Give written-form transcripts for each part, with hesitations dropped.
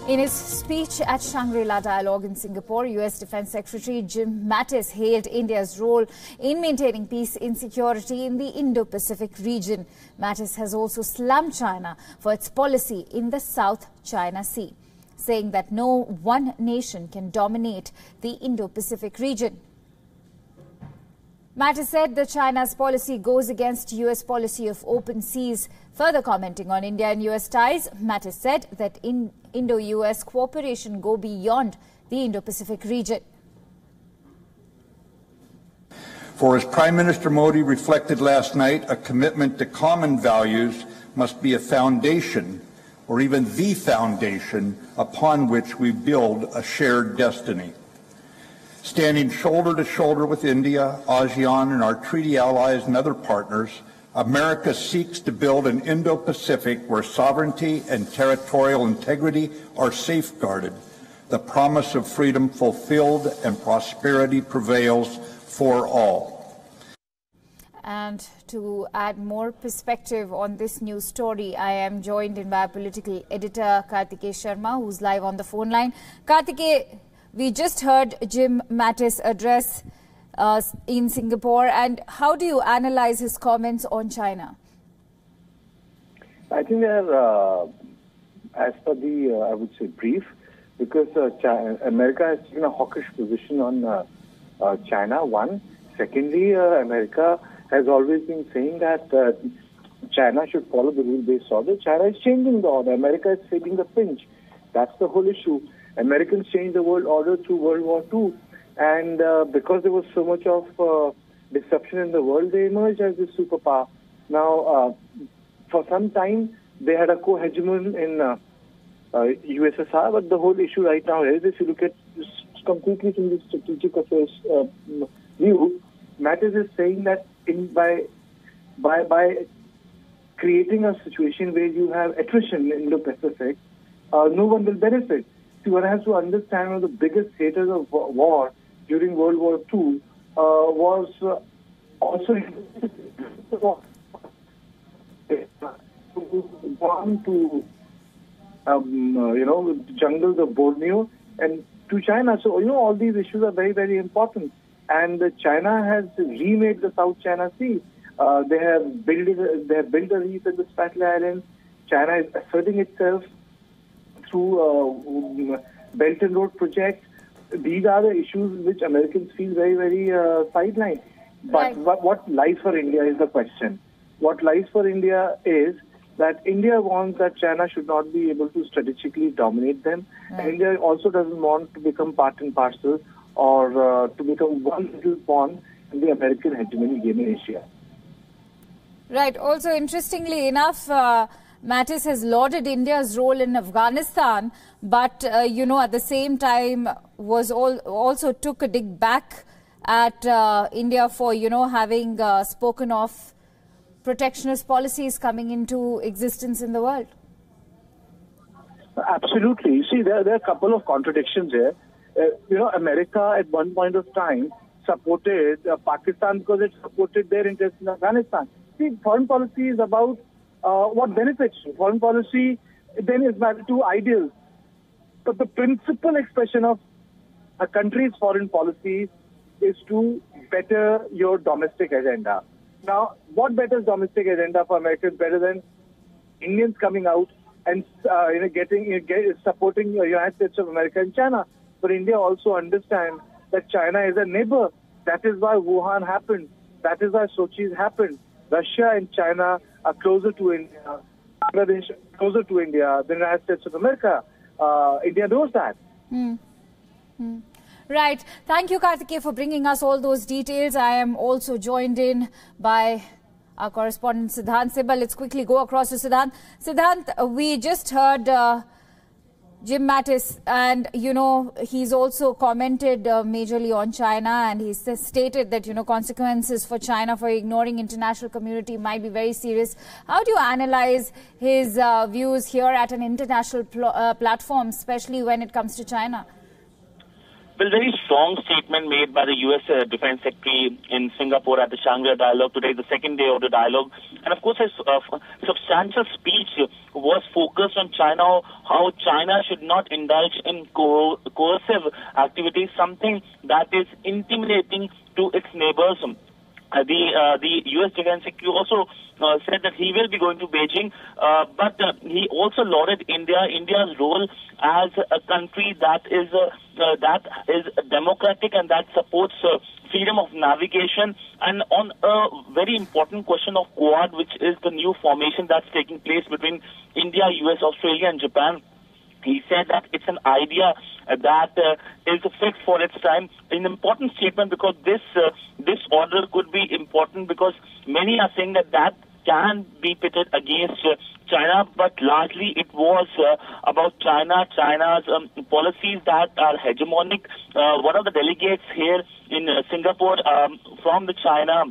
In his speech at Shangri-La dialogue in Singapore, U.S. Defense Secretary Jim Mattis hailed India's role in maintaining peace and security in the Indo-Pacific region. Mattis has also slammed China for its policy in the South China Sea, saying that no one nation can dominate the Indo-Pacific region. Mattis said that China's policy goes against U.S. policy of open seas. Further commenting on India and U.S. ties, Mattis said that Indo-U.S. cooperation go beyond the Indo-Pacific region. For as Prime Minister Modi reflected last night, a commitment to common values must be a foundation, or even the foundation, upon which we build a shared destiny. Standing shoulder to shoulder with India, ASEAN, and our treaty allies and other partners, America seeks to build an Indo-Pacific where sovereignty and territorial integrity are safeguarded, the promise of freedom fulfilled, and prosperity prevails for all. And to add more perspective on this news story, I am joined in by political editor Kartikeya Sharma, who's live on the phone line. Kartikeya, we just heard Jim Mattis address in Singapore, and how do you analyze his comments on China? I think they are, as per the, I would say, brief, because America has taken a hawkish position on China, one. Secondly, America has always been saying that China should follow the rule-based order. China is changing the order. America is feeling the pinch. That's the whole issue. Americans changed the world order through World War II, and because there was so much of disruption in the world, they emerged as a superpower. Now, for some time, they had a co-hegemon in USSR, but the whole issue right now is, if you look at this completely from the strategic affairs view, Mattis is saying that by creating a situation where you have attrition in the Pacific, no one will benefit. See, one has to understand one of the biggest haters of war during World War II was also gone to jungles of Borneo and to China. So all these issues are very, very important. And China has remade the South China Sea. They have built a reef in the Spratly Islands. China is asserting itself through Belt and Road project. These are the issues which Americans feel very, very sidelined. But what lies for India is the question. What lies for India is that India wants that China should not be able to strategically dominate them. Right. And India also doesn't want to become part and parcel or to become one little pawn in the American hegemony game in Asia. Right. Also, interestingly enough, Mattis has lauded India's role in Afghanistan, but, at the same time was also took a dig back at India for, having spoken of protectionist policies coming into existence in the world. Absolutely. You see, there are a couple of contradictions here. America at one point of time supported Pakistan because it supported their interests in Afghanistan. See, foreign policy is about what benefits you. Foreign policy then is married to ideals. But the principal expression of a country's foreign policy is to better your domestic agenda. Now, what betters domestic agenda for Americans better than Indians coming out and supporting the United States of America and China? But India also understands that China is a neighbor. That is why Wuhan happened. That is why Sochi happened. Russia and China are closer to India, Bangladesh closer to India than the United States of America. India knows that. Right. Thank you, Kartikeya, for bringing us all those details. I am also joined in by our correspondent, Siddhant Sibal. Let's quickly go across to Siddhant. Siddhant, we just heard Jim Mattis, and, he's also commented majorly on China, and he stated that, consequences for China for ignoring international community might be very serious. How do you analyze his views here at an international platform, especially when it comes to China? Well, very strong statement made by the U.S. Defense Secretary in Singapore at the Shangri-La dialogue. Today is the second day of the dialogue. And of course, his substantial speech was focused on China, how China should not indulge in coercive activities, something that is intimidating to its neighbors. The U.S. Defense Secretary also said that he will be going to Beijing, but he also lauded India's role as a country that is democratic and that supports freedom of navigation. And on a very important question of Quad, which is the new formation that's taking place between India, U.S., Australia, and Japan, he said that it's an idea that is fixed for its time. An important statement, because this order could be important, because many are saying that can be pitted against China, but largely it was about China's policies that are hegemonic. One of the delegates here in Singapore from the China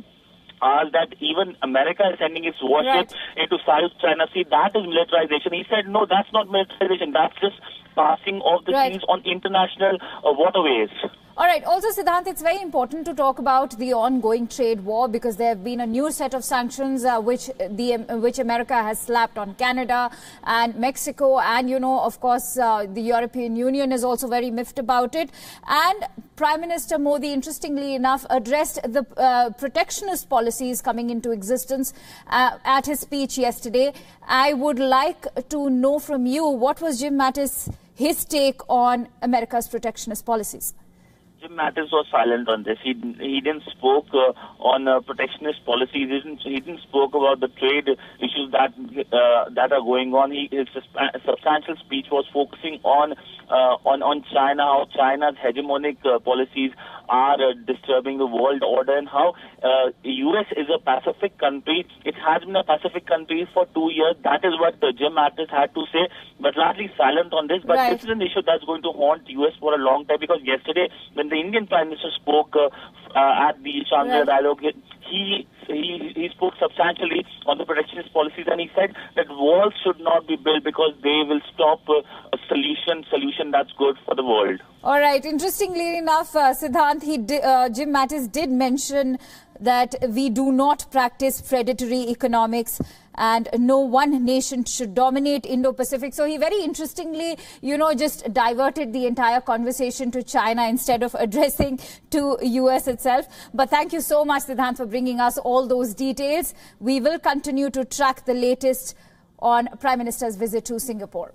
that even America is sending its warship into South China Sea. That is militarization. He said, no, that's not militarization. That's just passing of the seas on international waterways. All right. Also, Siddhant, it's very important to talk about the ongoing trade war, because there have been a new set of sanctions which America has slapped on Canada and Mexico. And, you know, of course, the European Union is also very miffed about it. And Prime Minister Modi, interestingly enough, addressed the protectionist policies coming into existence at his speech yesterday. I would like to know from you, what was Jim Mattis, his take on America's protectionist policies? Jim Mattis was silent on this. He didn't spoke on protectionist policies. He didn't spoke about the trade issues that are going on. His substantial speech was focusing on China, how China's hegemonic policies are disturbing the world order, and how U.S. is a Pacific country. It has been a Pacific country for 2 years. That is what Jim Mattis had to say, but largely silent on this. But this is an issue that's going to haunt U.S. for a long time, because yesterday, when the Indian Prime Minister spoke at the Shangri-La dialogue, he spoke substantially on the protectionist policies, and he said that walls should not be built because they will stop a solution that's good for the world. All right. Interestingly enough, Siddhant, Jim Mattis did mention that we do not practice predatory economics and no one nation should dominate Indo-Pacific. So he very interestingly, you know, just diverted the entire conversation to China instead of addressing to US itself. But thank you so much, Siddhant, for bringing us all those details. We will continue to track the latest on Prime Minister's visit to Singapore.